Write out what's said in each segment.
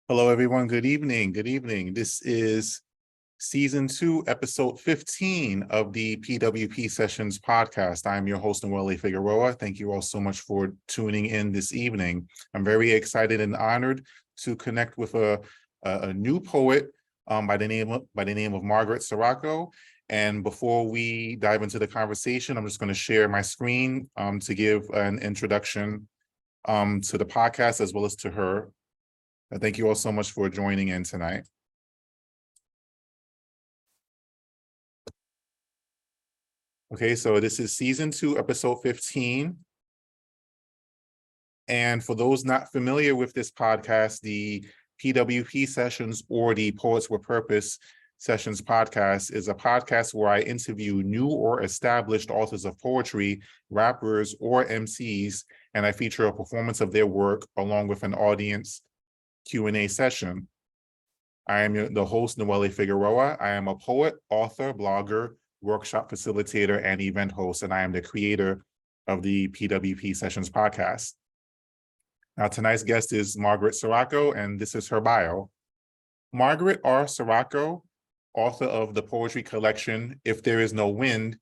Hello, everyone. Good evening. Good evening. This is season 2, episode 15 of the P.W.P sessions podcast. I'm your host, Noelle Figueroa. Thank you all so much for tuning in this evening. I'm very excited and honored to connect with a new poet by the name of Margaret Saraco. And before we dive into the conversation, I'm just going to share my screen to give an introduction to the podcast as well as to her. Thank you all so much for joining in tonight. Okay, so this is season 2, episode 15. And for those not familiar with this podcast, the P.W.P sessions, or the Poets with Purpose sessions podcast, is a podcast where I interview new or established authors of poetry, rappers, or MCs, and I feature a performance of their work along with an audience Q&A session. I am the host, Noelle Figueroa. I am a poet, author, blogger, workshop facilitator, and event host, and I am the creator of the P.W.P Sessions podcast. Now, tonight's guest is Margaret Saraco, and this is her bio. Margaret R. Saraco, author of the poetry collection If There Is No Wind,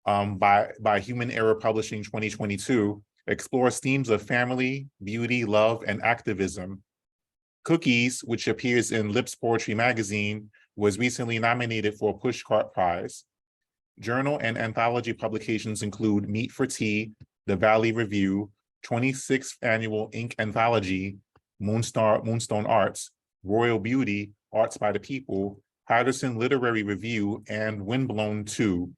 by Human Error Publishing 2022, explores themes of family, beauty, love, and activism. Cookies, which appears in Lips Poetry magazine, was recently nominated for a Pushcart Prize. Journal and anthology publications include Meat for Tea, The Valley Review, 26th Annual Ink Anthology, Moonstone Arts, Royal Beauty, Arts by the People, Patterson Literary Review, and Windblown 2,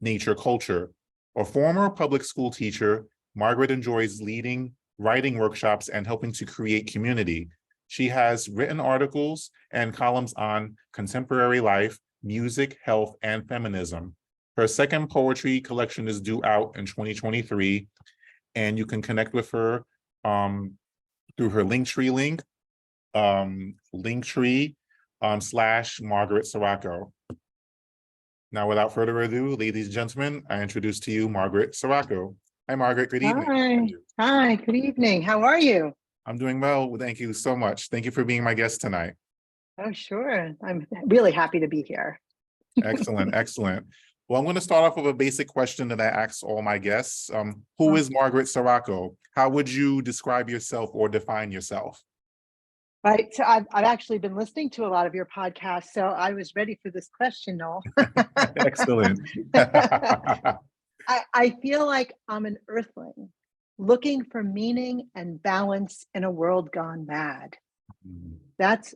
Nature Culture. A former public school teacher, Margaret enjoys leading writing workshops and helping to create community. She has written articles and columns on contemporary life, music, health, and feminism. Her second poetry collection is due out in 2023, and you can connect with her through her Linktree link, Linktree / Margaret Saraco. Now, without further ado, ladies and gentlemen, I introduce to you Margaret Saraco. Hi, Margaret. Good evening. Hi. Good evening. How are you? I'm doing well. Thank you so much. Thank you for being my guest tonight. Oh, sure. I'm really happy to be here. Excellent. Excellent. Well, I'm going to start off with a basic question that I ask all my guests. Who is Margaret Saraco? How would you describe yourself or define yourself? Right. So I've actually been listening to a lot of your podcasts, so I was ready for this question, Noel. Excellent. I feel like I'm an earthling looking for meaning and balance in a world gone mad. That's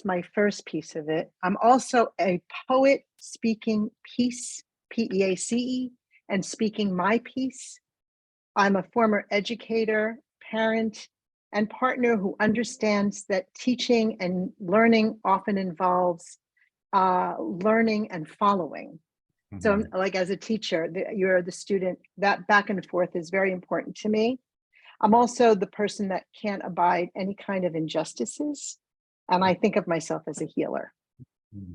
my first piece of it. I'm also a poet speaking peace, P-E-A-C-E, and speaking my piece. I'm a former educator, parent, and partner who understands that teaching and learning often involves learning and following. So like as a teacher, you're the student, that back and forth is very important to me. I'm also the person that can't abide any kind of injustices. And I think of myself as a healer.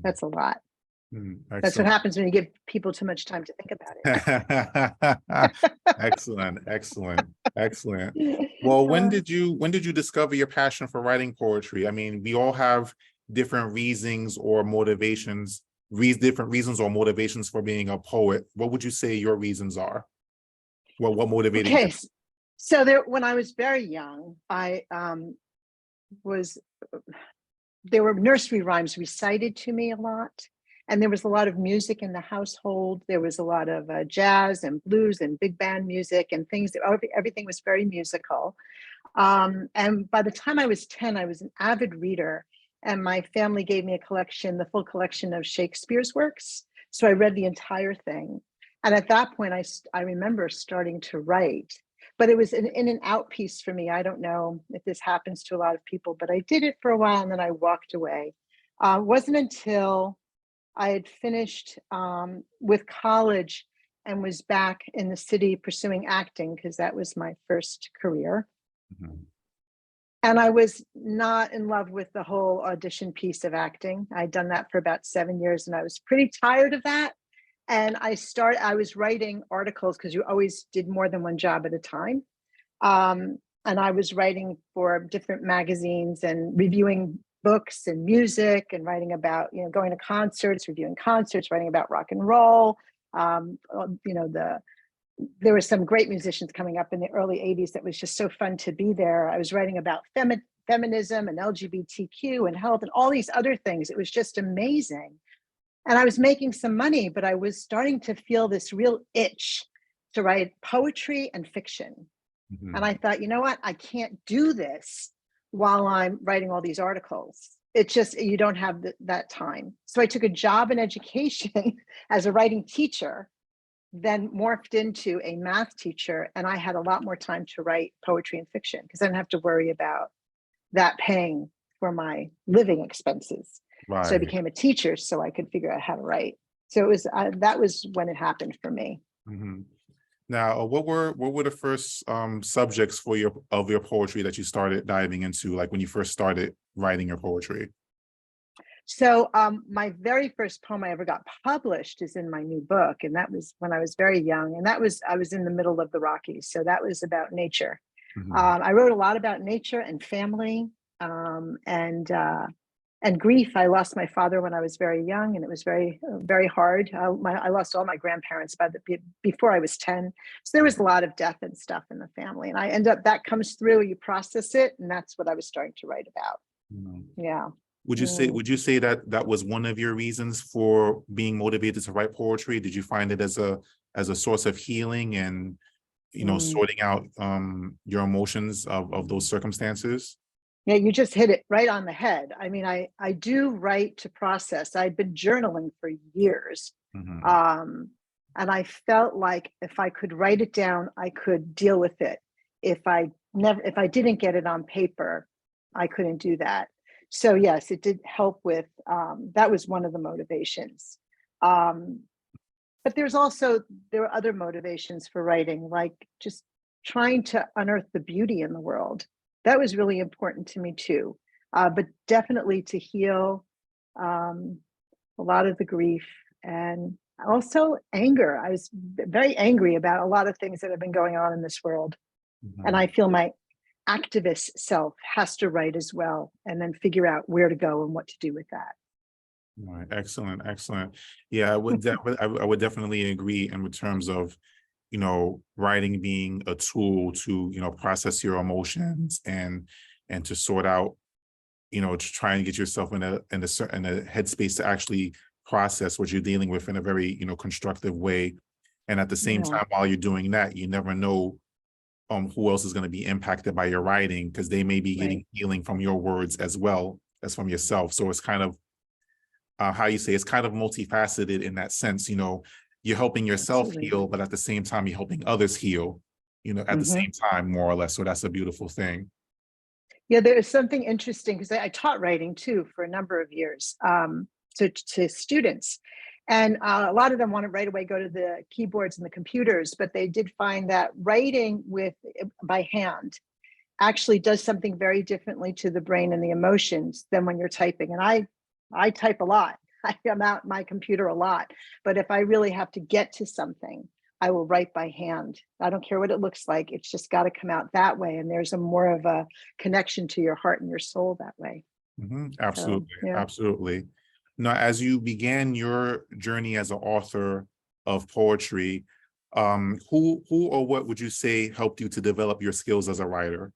That's a lot. That's what happens when you give people too much time to think about it. Excellent, excellent, excellent. Well, when did you discover your passion for writing poetry? I mean, we all have different reasons or motivations, different reasons or motivations for being a poet. What would you say your reasons are? What motivated you? So there, when I was very young, there were nursery rhymes recited to me a lot. And there was a lot of music in the household. There was a lot of jazz and blues and big band music and things. Everything was very musical. And by the time I was 10, I was an avid reader. And my family gave me a collection, the full collection of Shakespeare's works. So I read the entire thing. And at that point, I remember starting to write. But it was an in and out piece for me. I don't know if this happens to a lot of people, but I did it for a while and then I walked away. It wasn't until I had finished with college and was back in the city pursuing acting, because that was my first career. And I was not in love with the whole audition piece of acting. I'd done that for about 7 years and I was pretty tired of that. And I was writing articles, because you always did more than one job at a time. And I was writing for different magazines and reviewing books and music and writing about, going to concerts, reviewing concerts, writing about rock and roll. There were some great musicians coming up in the early 80s that was just so fun to be there. I was writing about feminism and LGBTQ and health and all these other things. It was just amazing. And I was making some money, but I was starting to feel this real itch to write poetry and fiction. And I thought, you know what? I can't do this while I'm writing all these articles. It's just, you don't have that time. So I took a job in education as a writing teacher, then morphed into a math teacher. And I had a lot more time to write poetry and fiction because I didn't have to worry about that paying for my living expenses. Right. So I became a teacher so I could figure out how to write. So it was, that was when it happened for me. Now, what were the first subjects for your poetry that you started diving into, like when you first started writing your poetry? So my very first poem I ever got published is in my new book, and that was when I was very young, and I was in the middle of the Rockies, so that was about nature. I wrote a lot about nature and family, and grief. I lost my father when I was very young, and it was very, very hard. I lost all my grandparents before I was 10. So there was a lot of death and stuff in the family. And that comes through, you process it, and that's what I was starting to write about. Yeah. Would you say that was one of your reasons for being motivated to write poetry? Did you find it as a source of healing and, sorting out your emotions of those circumstances? Yeah, you just hit it right on the head. I mean, I do write to process. I'd been journaling for years. And I felt like if I could write it down, I could deal with it. If I didn't get it on paper, I couldn't do that. So yes, it did help with, that was one of the motivations. But there were other motivations for writing, like just trying to unearth the beauty in the world. That was really important to me too, but definitely to heal a lot of the grief and also anger. I was very angry about a lot of things that have been going on in this world. And I feel my activist self has to write as well, and then figure out where to go and what to do with that. All right, excellent. Yeah, I would definitely agree in terms of, writing being a tool to, process your emotions and to sort out, to try and get yourself in a headspace to actually process what you're dealing with in a very, constructive way. And at the same time, while you're doing that, you never know who else is going to be impacted by your writing, because they may be getting healing from your words as well as from yourself. So it's kind of it's kind of multifaceted in that sense. You're helping yourself heal, but at the same time, you're helping others heal, at the same time, more or less. So that's a beautiful thing. Yeah, there is something interesting because I taught writing too for a number of years. to students. And a lot of them want to right away go to the keyboards and the computers, but they did find that writing by hand actually does something very differently to the brain and the emotions than when you're typing. And I type a lot. I am out my computer a lot, but if I really have to get to something, I will write by hand. I don't care what it looks like. It's just got to come out that way. And there's a more of a connection to your heart and your soul that way. Absolutely. So, yeah. Absolutely. Now, as you began your journey as an author of poetry, who or what would you say helped you to develop your skills as a writer?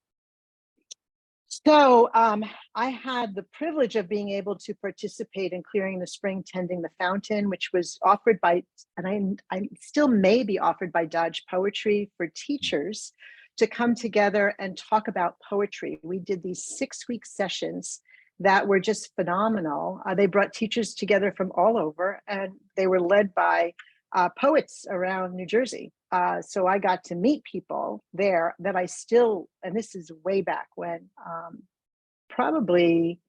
So I had the privilege of being able to participate in Clearing the Spring, Tending the Fountain, which was offered by, and I still may be offered by Dodge Poetry for teachers to come together and talk about poetry. We did these 6-week sessions that were just phenomenal. They brought teachers together from all over, and they were led by poets around New Jersey. So I got to meet people there that I still, and this is way back when, probably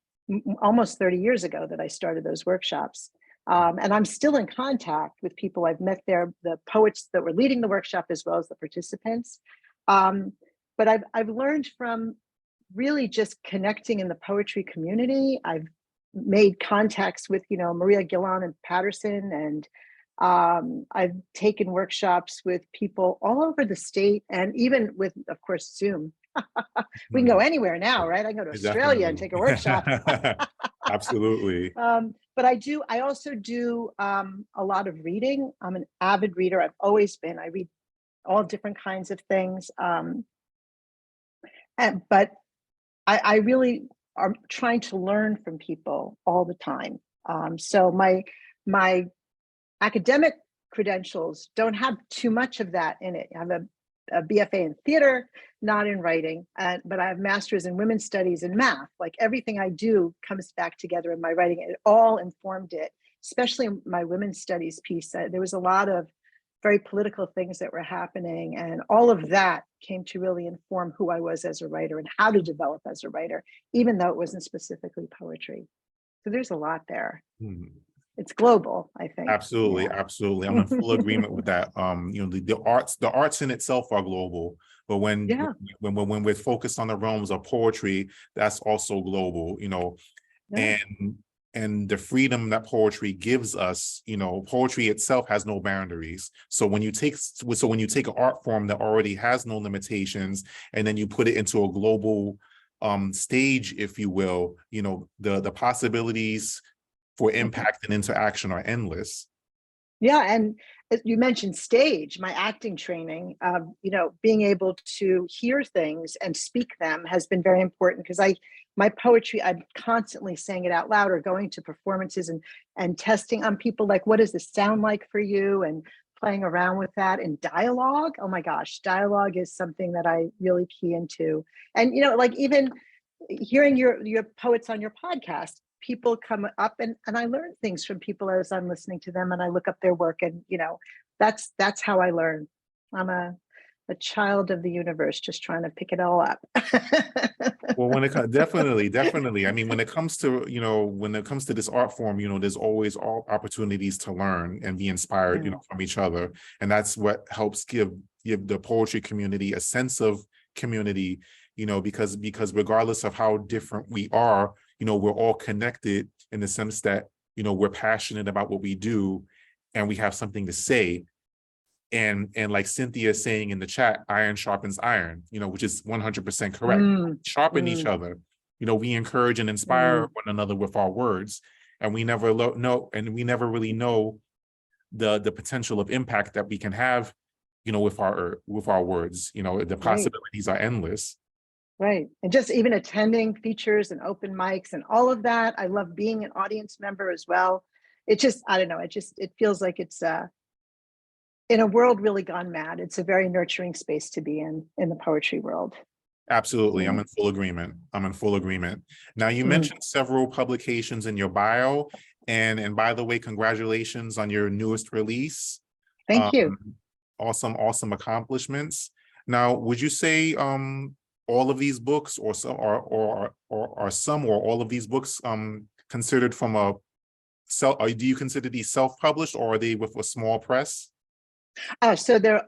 almost 30 years ago that I started those workshops. And I'm still in contact with people I've met there, the poets that were leading the workshop as well as the participants. But I've learned from really just connecting in the poetry community. I've made contacts with, Maria Gillan and Patterson, and I've taken workshops with people all over the state, and even with, of course, Zoom. We can go anywhere now, right? I can go to Australia and take a workshop. Absolutely. But I also do a lot of reading. I'm an avid reader. I've always been. I read all different kinds of things. But I really am trying to learn from people all the time. So my academic credentials don't have too much of that in it. I have a BFA in theater, not in writing, but I have master's in women's studies and math. Like everything I do comes back together in my writing. It all informed it, especially my women's studies piece. There was a lot of very political things that were happening, and all of that came to really inform who I was as a writer and how to develop as a writer, even though it wasn't specifically poetry. So there's a lot there. It's global, I think. Absolutely, Yeah. absolutely. I'm in full agreement with that. The arts in itself are global, but when we're focused on the realms of poetry, that's also global, and the freedom that poetry gives us, poetry itself has no boundaries. So when you take an art form that already has no limitations, and then you put it into a global stage, if you will, the possibilities for impact and interaction are endless. Yeah, and you mentioned stage, my acting training, being able to hear things and speak them has been very important, because my poetry, I'm constantly saying it out loud or going to performances and testing on people, like, what does this sound like for you? And playing around with that. And dialogue, oh my gosh, dialogue is something that I really key into. And, like even hearing your poets on your podcast, people come up and I learn things from people as I'm listening to them, and I look up their work, and that's how I learn. I'm a child of the universe, just trying to pick it all up. Well, when it comes, definitely. I mean, when it comes to this art form, there's always all opportunities to learn and be inspired, from each other, and that's what helps give the poetry community a sense of community, because regardless of how different we are, we're all connected in the sense that, we're passionate about what we do and we have something to say. And like Cynthia is saying in the chat, iron sharpens iron, which is 100% correct. Sharpen each other. We encourage and inspire one another with our words, and we never really know the potential of impact that we can have, with our words. The possibilities are endless. Right. And just even attending features and open mics and all of that. I love being an audience member as well. It just, I don't know, it feels like it's in a world really gone mad. It's a very nurturing space to be in the poetry world. Absolutely. I'm in full agreement. Now, you mentioned several publications in your bio, and by the way, congratulations on your newest release. Thank you. Awesome accomplishments. Now, would you say all of these books, or some or all of these books, considered from a do you consider these self-published, or are they with a small press? So they're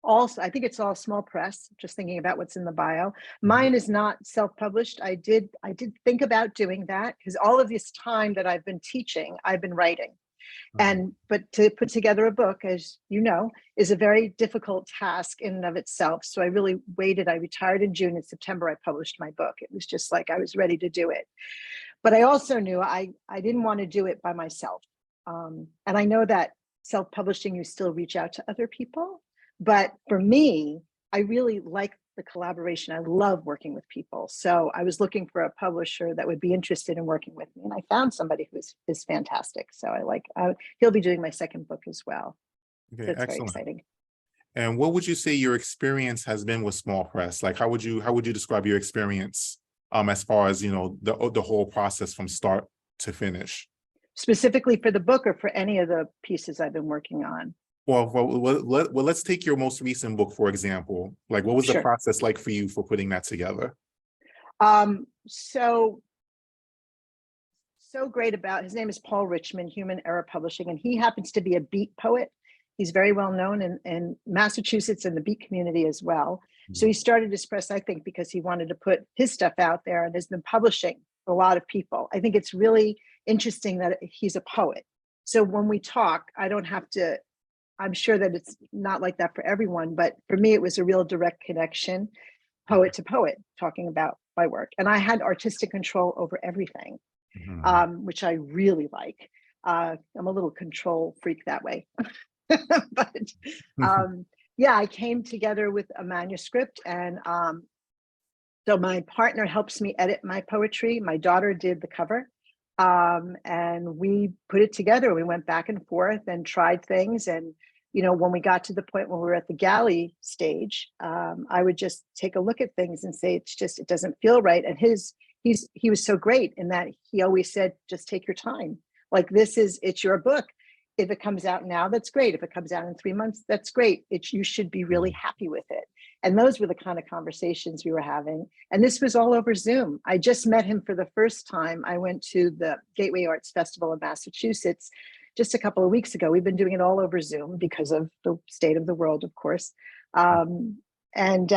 also, I think it's all small press, just thinking about what's in the bio. Mine is not self-published. I did think about doing that, because all of this time that I've been teaching, I've been writing. But to put together a book, as you know, is a very difficult task in and of itself. So I really waited. I retired in June. In September, I published my book. It was just like I was ready to do it. But I also knew I didn't want to do it by myself. And I know that self-publishing, you still reach out to other people. But for me, I really like the collaboration. I love working with people. So I was looking for a publisher that would be interested in working with me. And I found somebody who is fantastic. So he'll be doing my second book as well. Okay, So it's excellent. very exciting. And what would you say your experience has been with small press? Like, how would you describe your experience as far as, the whole process from start to finish? Specifically for the book, or for any of the pieces I've been working on? Well, let's take your most recent book, for example. Like, what was the process like for you for putting that together? So great about, his name is Paul Richmond, Human Era Publishing, and he happens to be a beat poet. He's very well known in Massachusetts and the beat community as well. So he started his press, I think, because he wanted to put his stuff out there, and has been publishing a lot of people. I think it's really interesting that he's a poet. So when we talk, I don't have to, I'm sure that it's not like that for everyone, but for me, it was a real direct connection, poet to poet, talking about my work. And I had artistic control over everything, which I really like. I'm a little control freak that way. But yeah, I came together with a manuscript, and so my partner helps me edit my poetry. My daughter did the cover, and we put it together. We went back and forth and tried things. And when we got to the point when we were at the galley stage, I would just take a look at things and say, it doesn't feel right. And he was so great in that he always said, just take your time. Like, it's your book. If it comes out now, that's great. If it comes out in 3 months, that's great. You should be really happy with it. And those were the kind of conversations we were having. And this was all over Zoom. I just met him for the first time. I went to the Gateway Arts Festival in Massachusetts just a couple of weeks ago. We've been doing it all over Zoom because of the state of the world, of course. It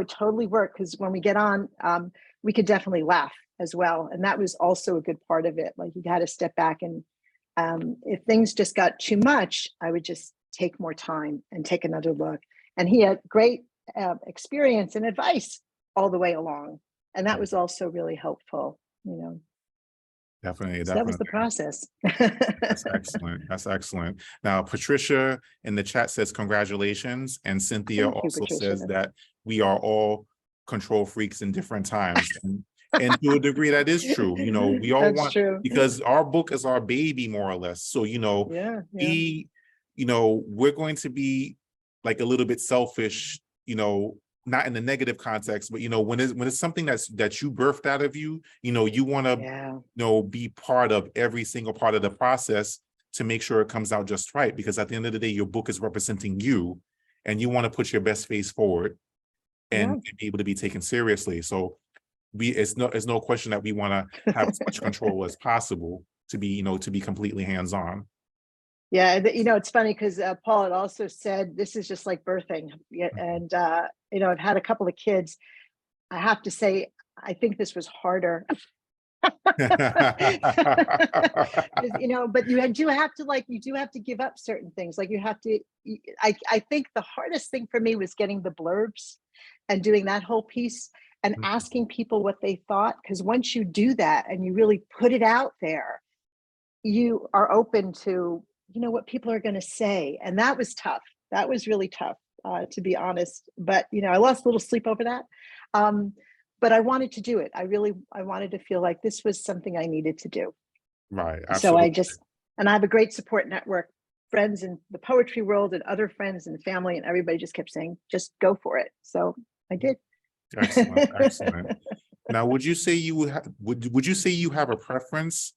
totally worked, because when we get on, we could definitely laugh as well. And that was also a good part of it. Like, you had to step back, and if things just got too much, I would just take more time and take another look. And he had great experience and advice all the way along. And that was also really helpful, Definitely. So that was the process. That's excellent. That's excellent. Now, Patricia in the chat says congratulations. And Cynthia also says that we are all control freaks in different times. And to a degree, that is true. We all want, because our book is our baby, more or less. So, we're going to be like a little bit selfish, not in the negative context, but when it's something that you birthed out of you, you want to be part of every single part of the process to make sure it comes out just right. Because at the end of the day, your book is representing you, and you want to put your best face forward and be able to be taken seriously. So it's no question that we want to have as much control as possible to be completely hands-on. Yeah, it's funny because Paul had also said this is just like birthing, and I've had a couple of kids. I have to say, I think this was harder. But you do have to give up certain things. Like, you have to. I think the hardest thing for me was getting the blurbs and doing that whole piece and asking people what they thought. Because once you do that and you really put it out there, you are open to what people are going to say. And that was tough. That was really tough, to be honest. But I lost a little sleep over that. But I wanted to do it. I wanted to feel like this was something I needed to do. Right. Absolutely. So and I have a great support network, friends in the poetry world and other friends and family, and everybody just kept saying, just go for it. So I did. Excellent. Excellent. Now, would you say you have a preference?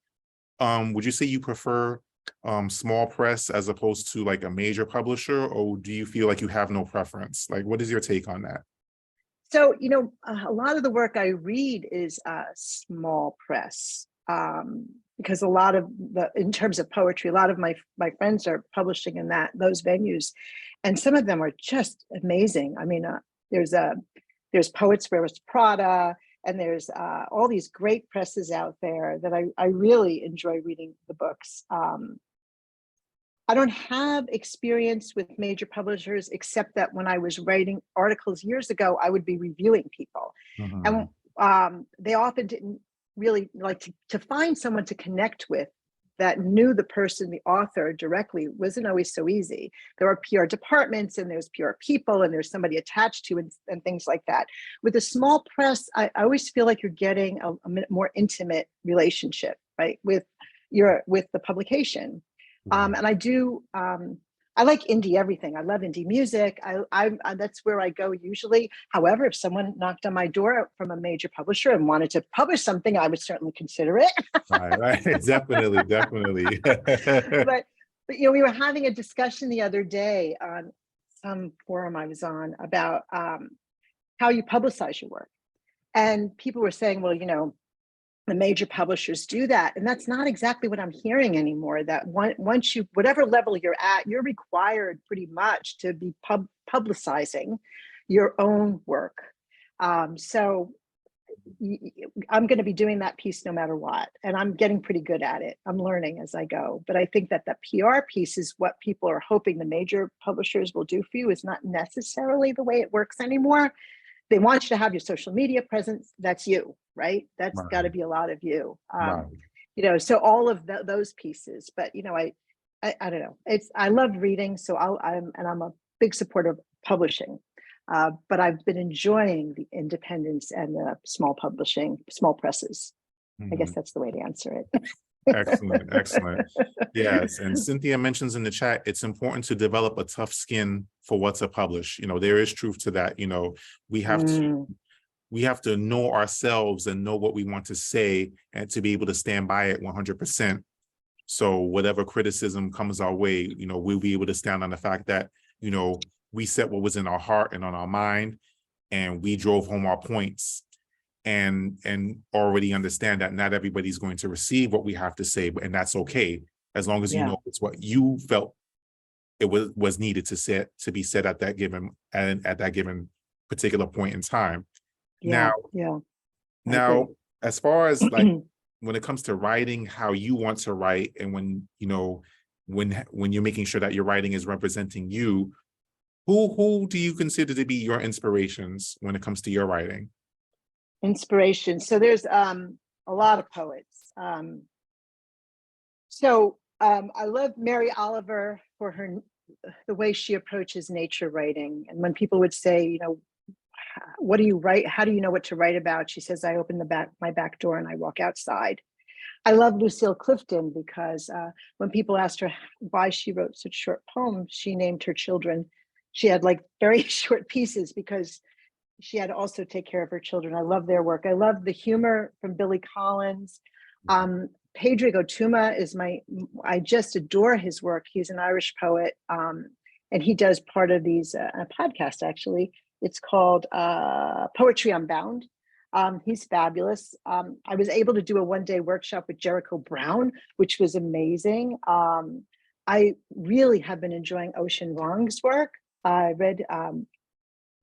Would you say you prefer small press as opposed to like a major publisher, or do you feel like you have no preference? Like, what is your take on that? So, a lot of the work I read is small press. because a lot of in terms of poetry, a lot of my friends are publishing in those venues, and some of them are just amazing. I mean, there's Poets Where's Prada, and there's all these great presses out there that I really enjoy reading the books. I don't have experience with major publishers, except that when I was writing articles years ago, I would be reviewing people. Mhm. And they often didn't really like to find someone to connect with that knew the person, the author directly, wasn't always so easy. There are PR departments, and there's PR people, and there's somebody attached to, and things like that. With a small press, I always feel like you're getting a more intimate relationship, right, with the publication. Right. And I like indie everything. I love indie music. I that's where I go usually. However, if someone knocked on my door from a major publisher and wanted to publish something, I would certainly consider it. Right. Definitely, definitely. but we were having a discussion the other day on some forum I was on about how you publicize your work, and people were saying, well, the major publishers do that, and that's not exactly what I'm hearing anymore. That once you, whatever level you're at, you're required pretty much to be publicizing your own work. So I'm going to be doing that piece no matter what, and I'm getting pretty good at it. I'm learning as I go, but I think that the PR piece is what people are hoping the major publishers will do for you. Is not necessarily the way it works anymore. They want you to have your social media presence. That's you, right? That's Right. got to be a lot of you. Right. So all of those pieces. But I don't know. I love reading, so I'm a big supporter of publishing. But I've been enjoying the independence and the small publishing, small presses. I guess that's the way to answer it. Excellent, excellent. Yes, and Cynthia mentions in the chat, it's important to develop a tough skin for what to publish. There is truth to that. We have to know ourselves and know what we want to say, and to be able to stand by it 100%. So whatever criticism comes our way, we'll be able to stand on the fact that, we said what was in our heart and on our mind, and we drove home our points, and already understand that not everybody's going to receive what we have to say, and that's okay, as long as it's what you felt it was needed to be said at that given particular point in time. Now, as far as like when it comes to writing, how you want to write, and when you're making sure that your writing is representing you, who do you consider to be your inspirations when it comes to your writing? Inspiration. So there's a lot of poets. I love Mary Oliver for the way she approaches nature writing. And when people would say, what do you write? How do you know what to write about? She says, I open my back door and I walk outside. I love Lucille Clifton because when people asked her why she wrote such short poems, she named her children. She had like very short pieces because she had to also take care of her children. I love their work. I love the humor from Billy Collins. Pedro Tuma I just adore his work. He's an Irish poet, and he does part of these, a podcast actually. It's called Poetry Unbound. He's fabulous. I was able to do a one-day workshop with Jericho Brown, which was amazing. I really have been enjoying Ocean Vuong's work. I read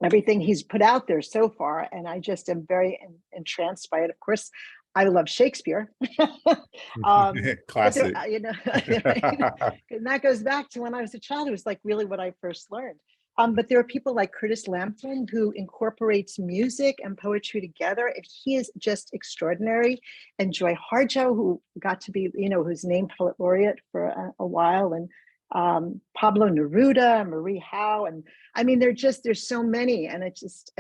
everything he's put out there so far, and I just am very entranced by it. Of course, I love Shakespeare. Classic. And that goes back to when I was a child. It was like really what I first learned. But there are people like Curtis Lampton who incorporates music and poetry together, and he is just extraordinary. And Joy Harjo, who got to be, who's named poet laureate for a while, and Pablo Neruda, Marie Howe, and I mean, there's so many, and I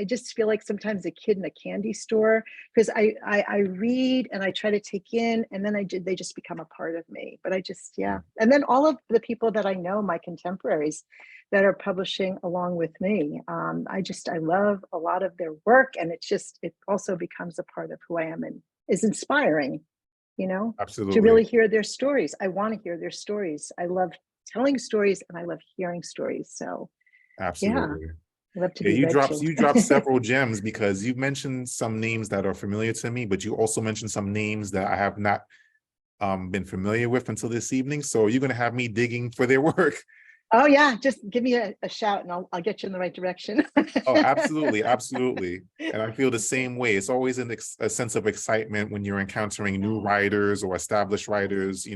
just feel like sometimes a kid in a candy store, because I read and I try to take in, and then they just become a part of me. But and then all of the people that I know, my contemporaries, that are publishing along with me, I love a lot of their work, and it also becomes a part of who I am and is inspiring, Absolutely. to really hear their stories. I want to hear their stories. I love telling stories and I love hearing stories. So absolutely. I love to be you read dropped several gems, because you mentioned some names that are familiar to me, but you also mentioned some names that I have not been familiar with until this evening. So you're going to have me digging for their work. Oh yeah, just give me a shout and I'll get you in the right direction. Oh, absolutely, absolutely. And I feel the same way. It's always a sense of excitement when you're encountering new writers or established writers.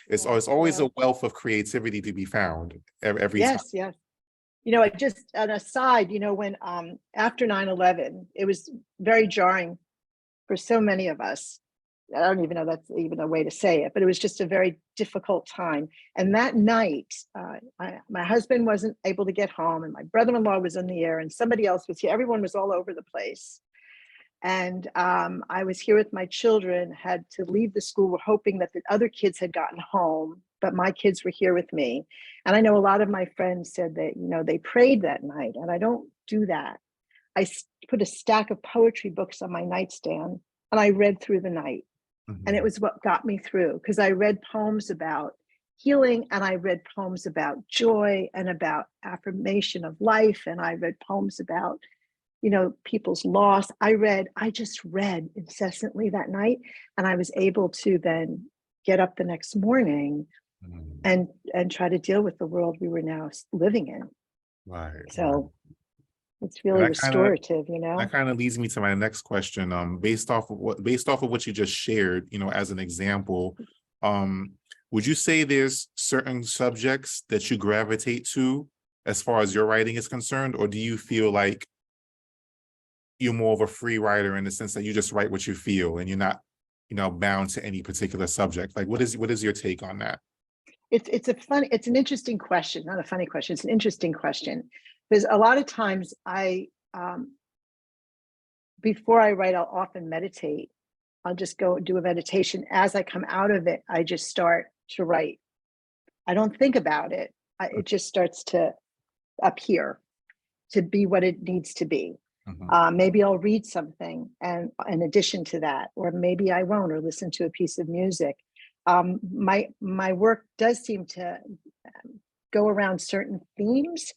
It's always Yeah. a wealth of creativity to be found every time. Yes, yes. I just an aside, when after 9/11, it was very jarring for so many of us. I don't even know that's even a way to say it, but it was just a very difficult time. And that night, my husband wasn't able to get home, and my brother-in-law was in the air, and somebody else was here. Everyone was all over the place. And I was here with my children, had to leave the school. We're hoping that the other kids had gotten home, but my kids were here with me. And I know a lot of my friends said that, they prayed that night, and I don't do that. I put a stack of poetry books on my nightstand and I read through the night. And it was what got me through, because I read poems about healing, and I read poems about joy and about affirmation of life. And I read poems about, people's loss. I just read incessantly that night. And I was able to then get up the next morning and try to deal with the world we were now living in. Right. So it's really restorative, That kind of leads me to my next question. Based off of what you just shared, as an example, would you say there's certain subjects that you gravitate to as far as your writing is concerned, or do you feel like you're more of a free writer in the sense that you just write what you feel and you're not, bound to any particular subject? Like, what is your take on that? It's an interesting question, not a funny question. It's an interesting question, because a lot of times before I write, I'll often meditate. I'll just go do a meditation. As I come out of it, I just start to write. I don't think about it. It just starts to appear, to be what it needs to be. Maybe I'll read something, and in addition to that, or maybe I won't, or listen to a piece of music. My work does seem to go around certain themes,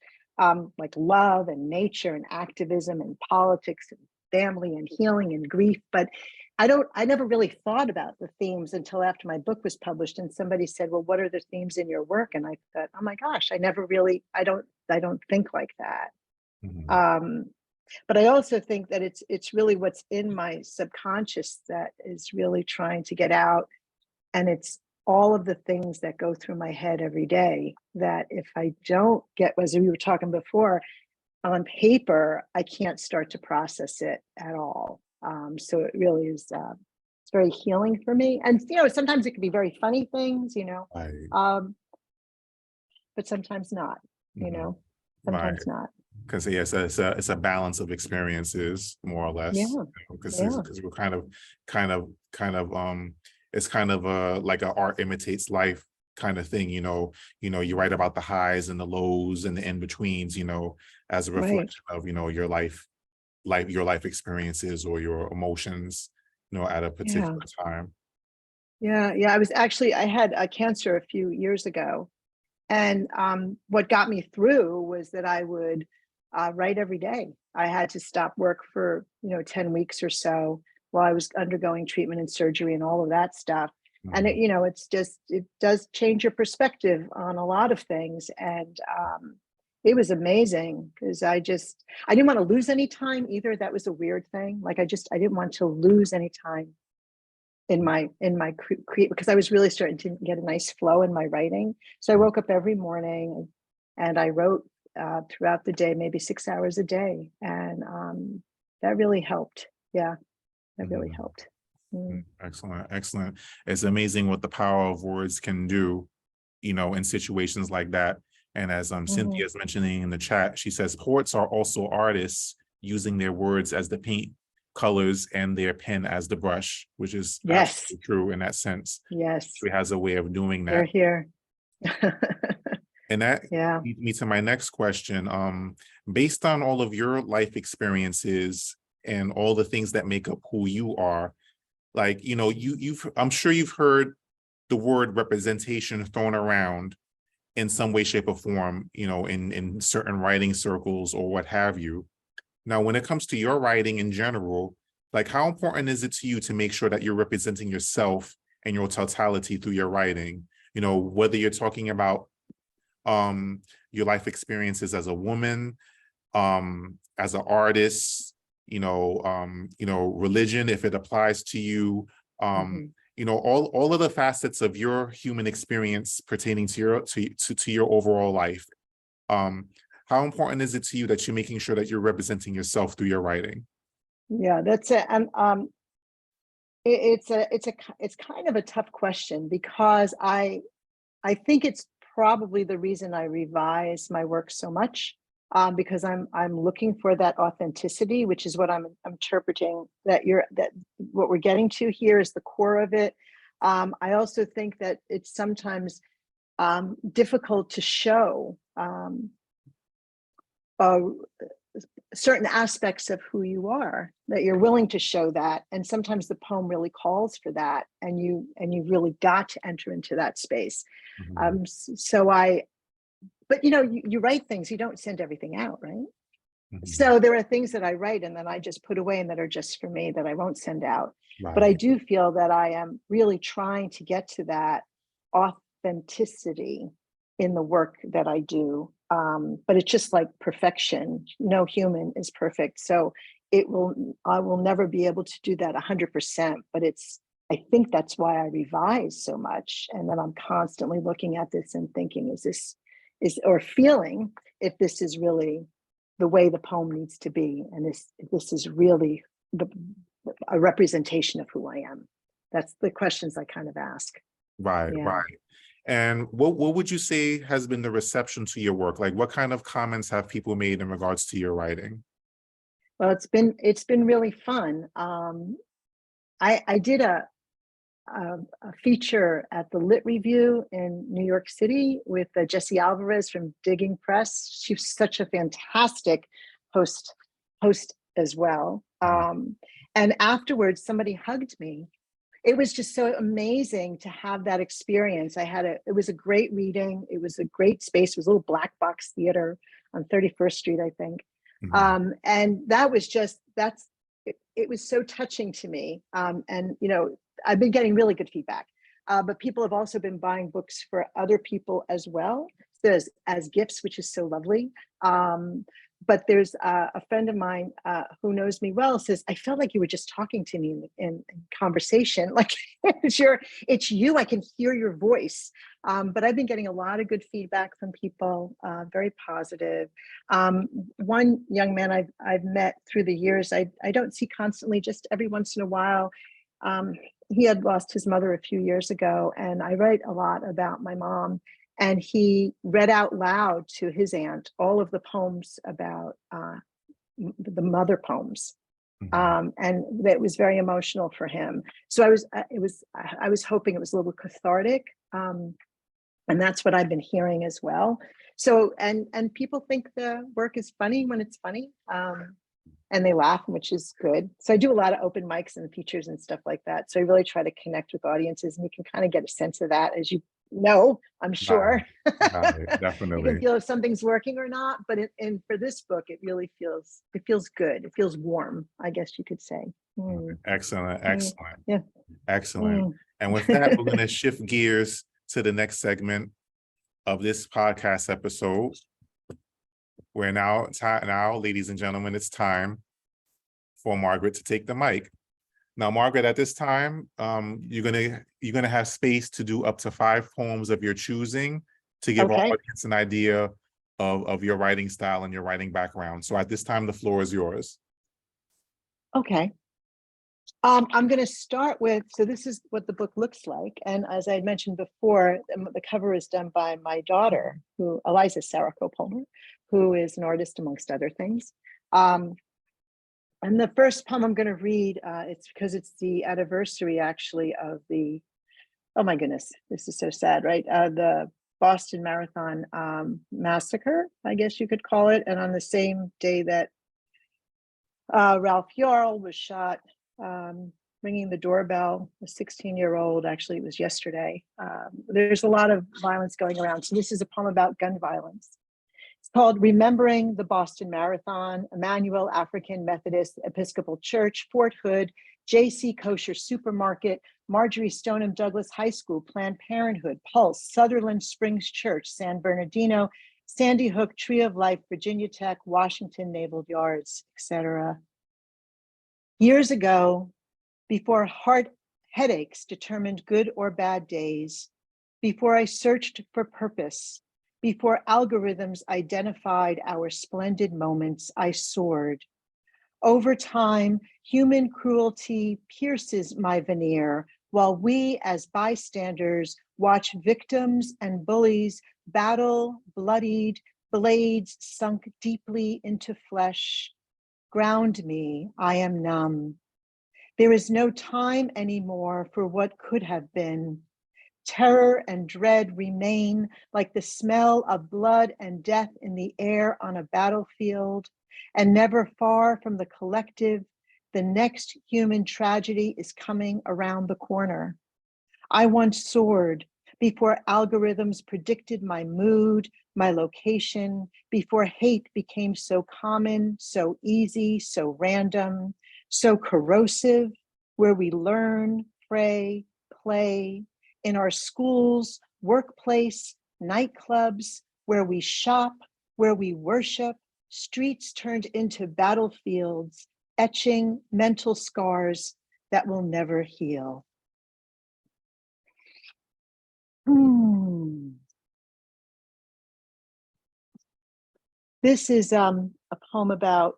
like love and nature and activism and politics and family and healing and grief. But I never really thought about the themes until after my book was published, and somebody said, well, what are the themes in your work? And I thought, oh my gosh, I don't think like that. But I also think that it's really what's in my subconscious that is really trying to get out. And it's all of the things that go through my head every day that if I don't get, as we were talking before, on paper, I can't start to process it at all. So it really is, it's very healing for me. And, sometimes it can be very funny things, but sometimes not, sometimes not. Because yes, it's a balance of experiences, more or less. Yeah. Because we're kind of it's kind of like a art imitates life kind of thing. You write about the highs and the lows and the in-betweens, as a reflection of, your life experiences or your emotions, at a particular time. Yeah. I had a cancer a few years ago. And what got me through was that I would write every day. I had to stop work for 10 weeks or so while I was undergoing treatment and surgery and all of that stuff. And it does change your perspective on a lot of things. And it was amazing, because I didn't want to lose any time either. That was a weird thing. Like I didn't want to lose any time in my because I was really starting to get a nice flow in my writing. So I woke up every morning and I wrote throughout the day, maybe 6 hours a day. And that really helped. Yeah, that really helped. Excellent. It's amazing what the power of words can do, in situations like that. And as Cynthia is mentioning in the chat, she says poets are also artists, using their words as the paint colors and their pen as the brush, which is absolutely true in that sense. Yes, she has a way of doing that. They're here. And that leads me to my next question. Based on all of your life experiences and all the things that make up who you are, like, I'm sure you've heard the word representation thrown around in some way, shape, or form, in certain writing circles or what have you. Now, when it comes to your writing in general, like, how important is it to you to make sure that you're representing yourself in your totality through your writing. You know, whether you're talking about your life experiences as a woman, as an artist, religion, if it applies to you, all of the facets of your human experience pertaining to your overall life. How important is it to you that you're making sure that you're representing yourself through your writing? Yeah, that's it. And it's kind of a tough question, because I think it's probably the reason I revise my work so much, because I'm looking for that authenticity, which is what I'm interpreting that what we're getting to here is the core of it. I also think that it's sometimes difficult to show certain aspects of who you are, that you're willing to show that, and sometimes the poem really calls for that, and you really got to enter into that space. But you write things, you don't send everything out, right? So there are things that I write and then I just put away and that are just for me, that I won't send out. Right. But I do feel that I am really trying to get to that authenticity in the work that I do. But it's just like perfection. No human is perfect. So I will never be able to do that 100%, but I think that's why I revise so much. And then I'm constantly looking at this and thinking, or feeling if this is really the way the poem needs to be. And this is really a representation of who I am. That's the questions I kind of ask. Right, Yeah. right. And what would you say has been the reception to your work? Like, what kind of comments have people made in regards to your writing? Well, it's been really fun. I did a feature at the Lit Review in New York City with Jessie Alvarez from Digging Press. She was such a fantastic host as well. And afterwards, somebody hugged me. It was just so amazing to have that experience. It was a great reading. It was a great space. It was a little black box theater on 31st Street, I think. And that was it was so touching to me. And, I've been getting really good feedback, but people have also been buying books for other people as well, as gifts, which is so lovely. But there's a friend of mine who knows me well, says, I felt like you were just talking to me in conversation. Like it's you, I can hear your voice. But I've been getting a lot of good feedback from people, very positive. One young man I've met through the years, I don't see constantly, just every once in a while. He had lost his mother a few years ago, and I write a lot about my mom. And he read out loud to his aunt all of the poems about the mother poems, and that was very emotional for him. So I was hoping it was a little cathartic, and that's what I've been hearing as well. So and people think the work is funny when it's funny, and they laugh, which is good. So I do a lot of open mics and features and stuff like that. So I really try to connect with audiences, and you can kind of get a sense of that, as you know, I'm sure. Definitely. You can feel if something's working or not, but for this book, it really feels good. It feels warm, I guess you could say. Excellent. Yeah. Excellent. And with that, we're going to shift gears to the next segment of this podcast episode. Where now, ladies and gentlemen, it's time for Margaret to take the mic. Now, Margaret, at this time, you're gonna have space to do up to 5 poems of your choosing to give our audience an idea of your writing style and your writing background. So at this time, the floor is yours. Okay. I'm going to start with, so this is what the book looks like. And as I had mentioned before, the cover is done by my daughter, Eliza Saraco Palmer, who is an artist amongst other things. And the first poem I'm going to read, it's because it's the anniversary actually of oh my goodness, this is so sad, right? The Boston Marathon massacre, I guess you could call it. And on the same day that Ralph Yarl was shot, ringing the doorbell, a 16-year-old, actually it was yesterday. There's a lot of violence going around. So this is a poem about gun violence. It's called Remembering the Boston Marathon, Emmanuel African Methodist Episcopal Church, Fort Hood, J.C. Kosher Supermarket, Marjorie Stoneham Douglas High School, Planned Parenthood, Pulse, Sutherland Springs Church, San Bernardino, Sandy Hook, Tree of Life, Virginia Tech, Washington Naval Yards, etc. Years ago, before heart headaches determined good or bad days, before I searched for purpose, before algorithms identified our splendid moments, I soared. Over time, human cruelty pierces my veneer, while we as bystanders watch victims and bullies battle, bloodied, blades sunk deeply into flesh. Ground me, I am numb. There is no time anymore for what could have been. Terror and dread remain like the smell of blood and death in the air on a battlefield, and never far from the collective, the next human tragedy is coming around the corner. I once soared before algorithms predicted my mood, my location, before hate became so common, so easy, so random, so corrosive, where we learn, pray, play, in our schools, workplace, nightclubs, where we shop, where we worship, streets turned into battlefields, etching mental scars that will never heal. This is a poem about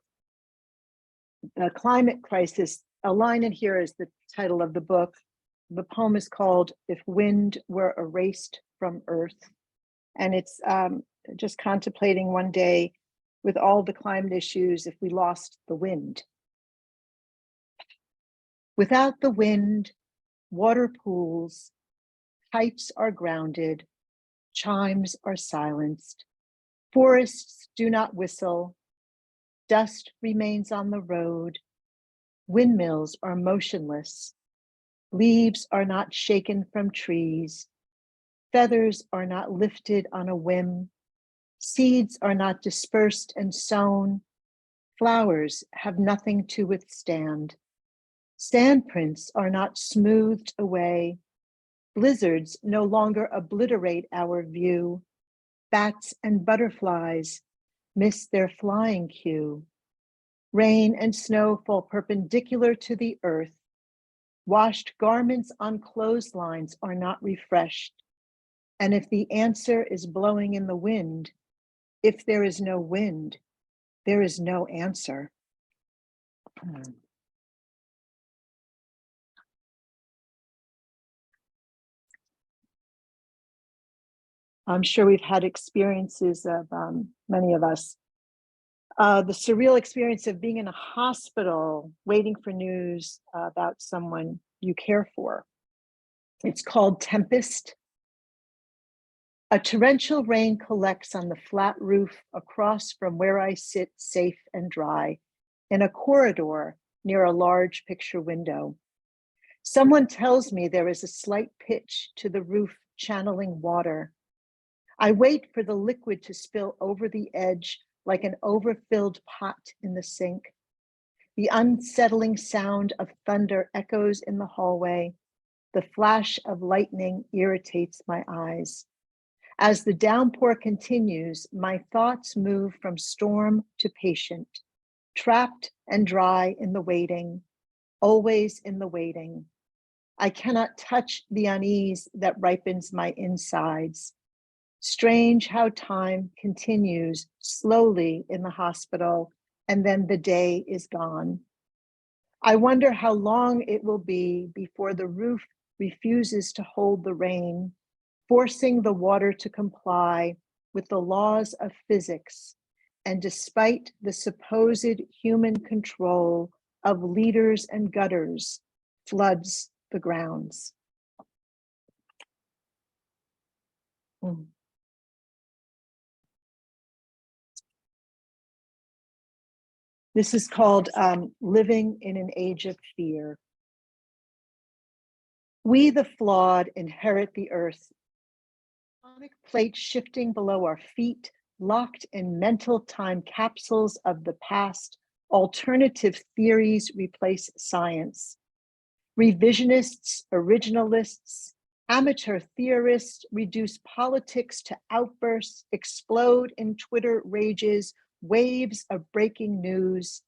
the climate crisis. A line in here is the title of the book. The poem is called If Wind Were Erased from Earth. And it's just contemplating one day with all the climate issues if we lost the wind. Without the wind, water pools, pipes are grounded, chimes are silenced, forests do not whistle, dust remains on the road, windmills are motionless, leaves are not shaken from trees, feathers are not lifted on a whim, seeds are not dispersed and sown, flowers have nothing to withstand, sandprints are not smoothed away, blizzards no longer obliterate our view, bats and butterflies miss their flying cue, rain and snow fall perpendicular to the earth, washed garments on clotheslines are not refreshed, and if the answer is blowing in the wind, if there is no wind, there is no answer. I'm sure we've had experiences of, many of us, the surreal experience of being in a hospital waiting for news about someone you care for. It's called Tempest. A torrential rain collects on the flat roof across from where I sit safe and dry in a corridor near a large picture window. Someone tells me there is a slight pitch to the roof channeling water. I wait for the liquid to spill over the edge like an overfilled pot in the sink. The unsettling sound of thunder echoes in the hallway. The flash of lightning irritates my eyes. As the downpour continues, my thoughts move from storm to patient, trapped and dry in the waiting, always in the waiting. I cannot touch the unease that ripens my insides. Strange how time continues slowly in the hospital, and then the day is gone. I wonder how long it will be before the roof refuses to hold the rain, forcing the water to comply with the laws of physics, and despite the supposed human control of leaders and gutters, floods the grounds. This is called Living in an Age of Fear. We, the flawed, inherit the earth. Tectonic plates shifting below our feet, locked in mental time capsules of the past, alternative theories replace science. Revisionists, originalists, amateur theorists reduce politics to outbursts, explode in Twitter rages, waves of breaking news,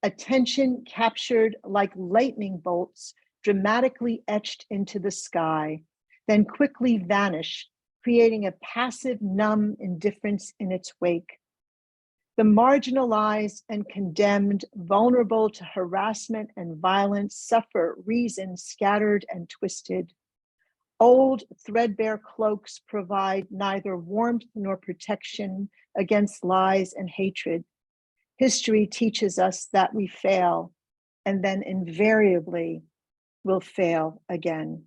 attention captured like lightning bolts, dramatically etched into the sky, then quickly vanish, creating a passive, numb indifference in its wake. The marginalized and condemned, vulnerable to harassment and violence, suffer reason scattered and twisted. Old, threadbare cloaks provide neither warmth nor protection against lies and hatred. History teaches us that we fail, and then invariably will fail again.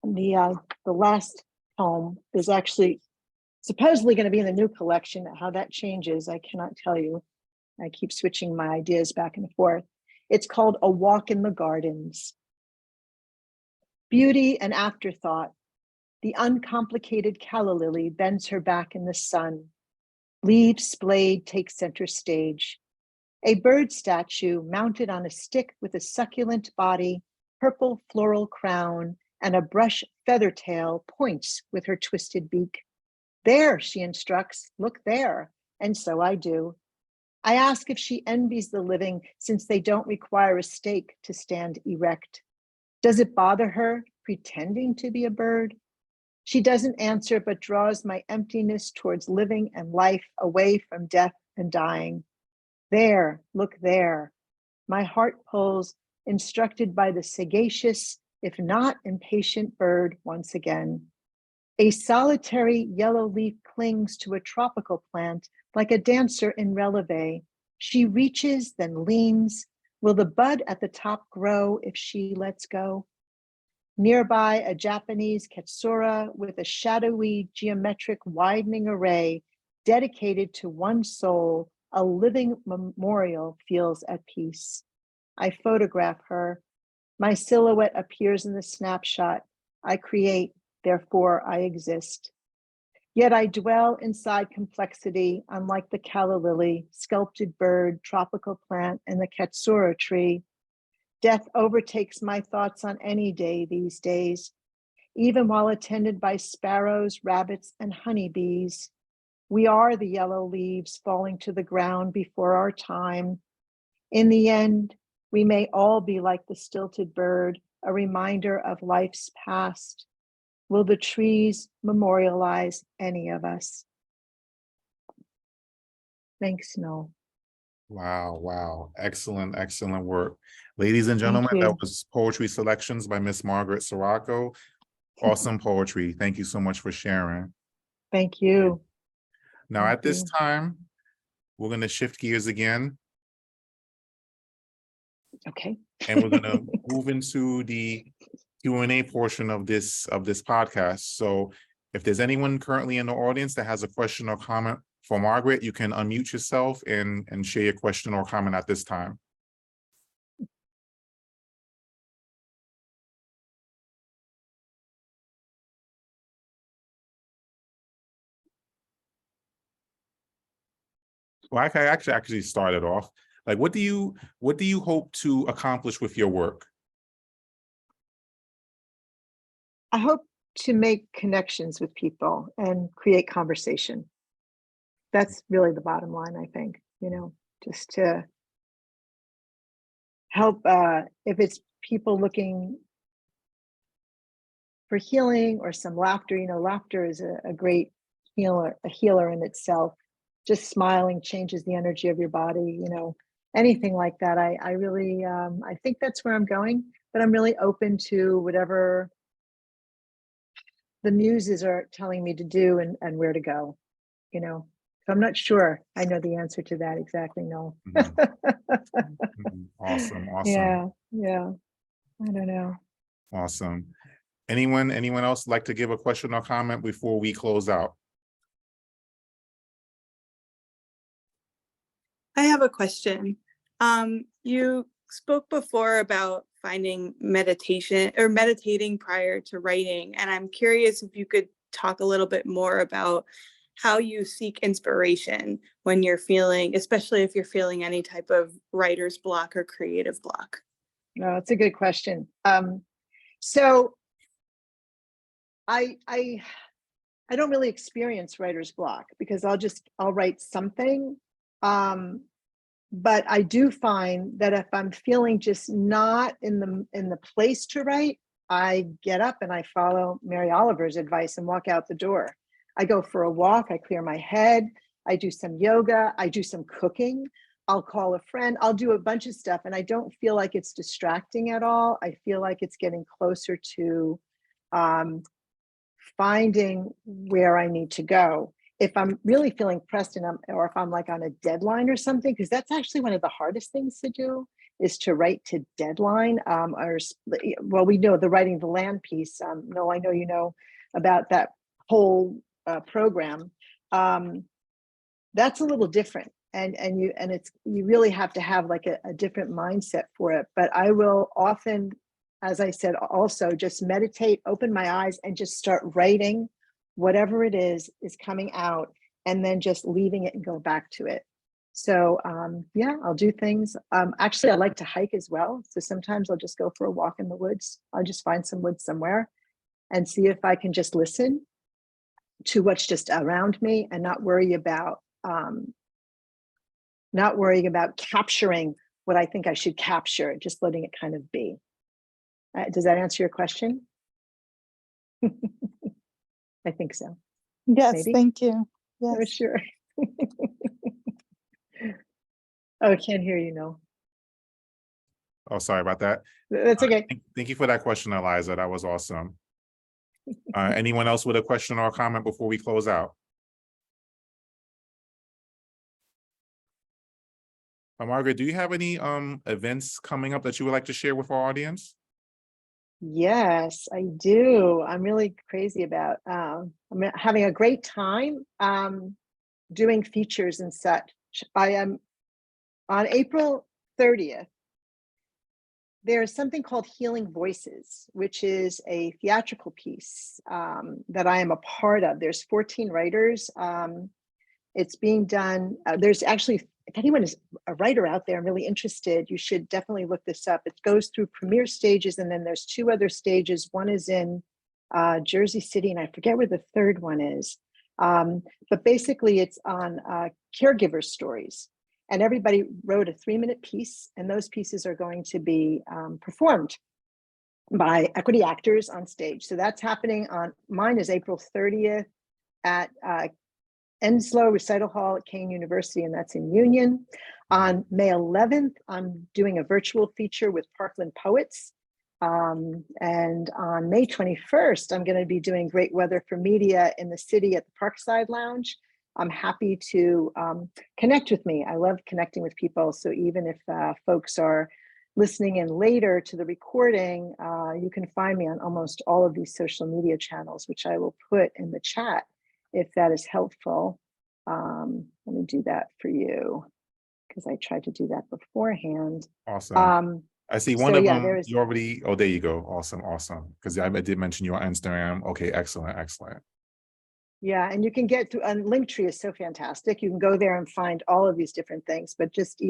And the last poem is actually supposedly going to be in the new collection. How that changes, I cannot tell you. I keep switching my ideas back and forth. It's called A Walk in the Gardens. Beauty and afterthought. The uncomplicated calla lily bends her back in the sun. Leaves splayed take center stage. A bird statue mounted on a stick with a succulent body, purple floral crown, and a brush feather tail points with her twisted beak. There, she instructs, look there, and so I do. I ask if she envies the living since they don't require a stake to stand erect. Does it bother her pretending to be a bird? She doesn't answer, but draws my emptiness towards living and life away from death and dying. There, look there. My heart pulls, instructed by the sagacious, if not impatient bird once again. A solitary yellow leaf clings to a tropical plant like a dancer in releve. She reaches, then leans. Will the bud at the top grow if she lets go? Nearby, a Japanese katsura with a shadowy geometric widening array dedicated to one soul, a living memorial, feels at peace. I photograph her. My silhouette appears in the snapshot. I create, therefore I exist. Yet I dwell inside complexity, unlike the calla lily, sculpted bird, tropical plant, and the katsura tree. Death overtakes my thoughts on any day these days, even while attended by sparrows, rabbits, and honeybees. We are the yellow leaves falling to the ground before our time. In the end, we may all be like the stilted bird, a reminder of life's past. Will the trees memorialize any of us? Thanks, Noel. Wow, wow. Excellent, excellent work. Ladies and Thank gentlemen, you. that was Poetry Selections by Miss Margaret Saraco. Awesome poetry. Thank you so much for sharing. Thank you. Now, Thank at this you. time, we're going to shift gears again, Okay. and we're going to move into the Q&A portion of this podcast. So if there's anyone currently in the audience that has a question or comment for Margaret, you can unmute yourself and share your question or comment at this time. Well, I can actually start it off. Like, what do you hope to accomplish with your work? I hope to make connections with people and create conversation. That's really the bottom line, I think, just to help, if it's people looking for healing or some laughter, laughter is a great healer in itself. Just smiling changes the energy of your body, anything like that. I really, I think that's where I'm going, but I'm really open to whatever the muses are telling me to do and where to go, So I'm not sure I know the answer to that exactly, no. Awesome, awesome. Yeah, I don't know. Awesome. Anyone else like to give a question or comment before we close out? I have a question. You spoke before about finding meditation or meditating prior to writing, and I'm curious if you could talk a little bit more about how you seek inspiration when you're feeling, especially if you're feeling any type of writer's block or creative block. No, it's a good question. So I don't really experience writer's block because I'll write something. But I do find that if I'm feeling just not in the place to write, I get up and I follow Mary Oliver's advice and walk out the door. I go for a walk, I clear my head, I do some yoga, I do some cooking, I'll call a friend, I'll do a bunch of stuff, and I don't feel like it's distracting at all. I feel like it's getting closer to finding where I need to go. If I'm really feeling pressed or if I'm like on a deadline or something, because that's actually one of the hardest things to do is to write to deadline. Well, we know the writing the land piece. No, I know you know about that whole program. That's a little different, and you really have to have like a different mindset for it. But I will often, as I said, also just meditate, open my eyes, and just start writing whatever it is coming out, and then just leaving it and go back to it. So yeah, I'll do things. Actually, I like to hike as well. So sometimes I'll just go for a walk in the woods. I'll just find some woods somewhere and see if I can just listen to what's just around me and not worry about capturing what I think I should capture, just letting it kind of be. Does that answer your question? I think so. Yes, Maybe? thank you. Oh, Yes. sure. Oh, I can't hear you, no. Oh, sorry about that. That's okay. Thank you for that question, Eliza. That was awesome. Anyone else with a question or a comment before we close out? Margaret, do you have any events coming up that you would like to share with our audience? Yes, I do. I'm really crazy about, I'm having a great time doing features and such. I am on April 30th. There's something called Healing Voices, which is a theatrical piece that I am a part of. There's 14 writers. It's being done. There's actually, if anyone is a writer out there and really interested, you should definitely look this up. It goes through premiere stages, and then there's 2 other stages. One is in Jersey City, and I forget where the third one is. But basically, it's on caregiver stories. And everybody wrote a 3-minute piece, and those pieces are going to be performed by equity actors on stage. So that's happening on, mine is April 30th at Enslow Recital Hall at Kean University, and that's in Union. On May 11th, I'm doing a virtual feature with Parkland Poets. And on May 21st, I'm going to be doing Great Weather for Media in the city at the Parkside Lounge. I'm happy to connect with me. I love connecting with people. So even if folks are listening in later to the recording, you can find me on almost all of these social media channels, which I will put in the chat if that is helpful. Let me do that for you because I tried to do that beforehand. Awesome. I see one so of yeah, them. You already, oh, there you go. Awesome. Because I did mention you on Instagram. Okay, excellent. Yeah, and you can get to, and Linktree is so fantastic. You can go there and find all of these different things, but just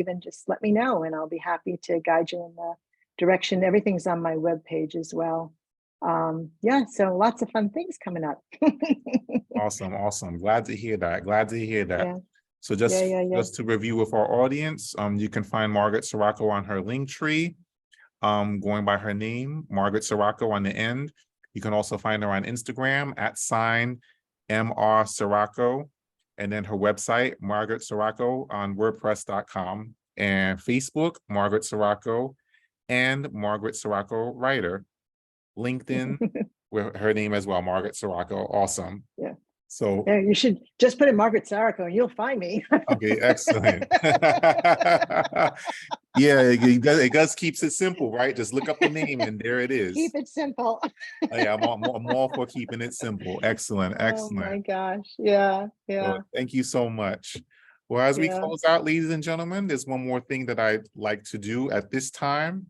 let me know and I'll be happy to guide you in the direction. Everything's on my webpage as well. Yeah, so lots of fun things coming up. Awesome. Glad to hear that. Yeah. So just Yeah. to review with our audience, you can find Margaret Saraco on her Linktree, going by her name, Margaret Saraco on the end. You can also find her on Instagram at @MR Saraco, and then her website, Margaret Saraco on WordPress.com, and Facebook, Margaret Saraco, and Margaret Saraco Writer. LinkedIn, with her name as well, Margaret Saraco. Awesome. Yeah. So yeah, you should just put in Margaret Saraco and you'll find me. okay, excellent. Yeah, it does keeps it simple, right? Just look up the name and there it is. Keep it simple. Yeah, I'm all for keeping it simple. Excellent. Oh my gosh. Yeah. So thank you so much. Well, as we close out, ladies and gentlemen, there's one more thing that I'd like to do at this time.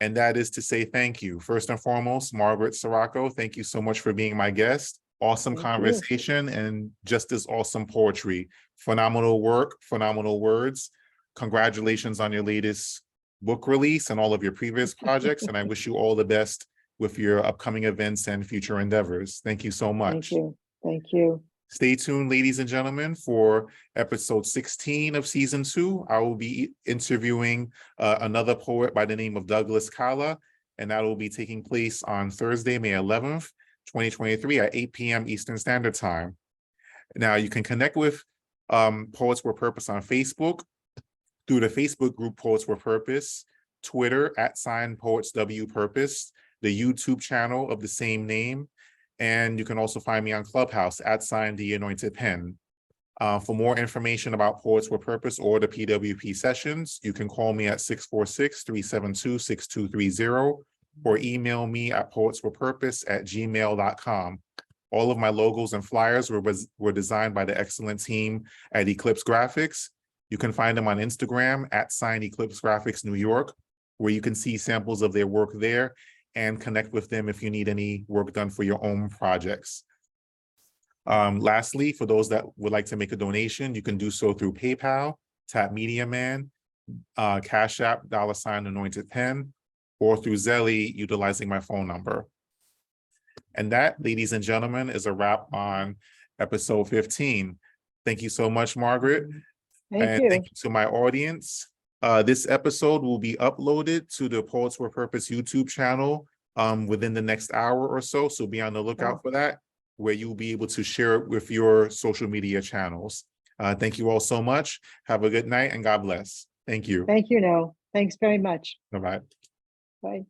And that is to say thank you. First and foremost, Margaret Saraco, thank you so much for being my guest. Awesome Thank you. conversation and just as awesome poetry. Phenomenal work, phenomenal words. Congratulations on your latest book release and all of your previous projects. And I wish you all the best with your upcoming events and future endeavors. Thank you so much. Thank you. Thank you. Stay tuned, ladies and gentlemen, for episode 16 of season 2. I will be interviewing another poet by the name of Douglas Kala, and that will be taking place on Thursday, May 11th, 2023 at 8 p.m. Eastern Standard Time. Now, you can connect with Poets with Purpose on Facebook through the Facebook group Poets with Purpose, Twitter @PoetsWPurpose, the YouTube channel of the same name, and you can also find me on Clubhouse @The Anointed Pen. For more information about Poets with Purpose or the P.W.P sessions, you can call me at 646-372-6230 or email me at poetswithpurpose@gmail.com. All of my logos and flyers were designed by the excellent team at Eclipse Graphics. You can find them on Instagram @Eclipse Graphics New York, where you can see samples of their work there and connect with them if you need any work done for your own projects. Lastly, for those that would like to make a donation, you can do so through PayPal, Tap Media Man, Cash App, $Anointed Pen, or through Zelle utilizing my phone number. And that, ladies and gentlemen, is a wrap on episode 15. Thank you so much, Margaret. Thank you. Thank you to my audience. This episode will be uploaded to the Poets with Purpose YouTube channel within the next hour or so. So be on the lookout for that, where you'll be able to share it with your social media channels. Thank you all so much. Have a good night and God bless. Thank you. Thank you, No. Thanks very much. Bye-bye. Bye.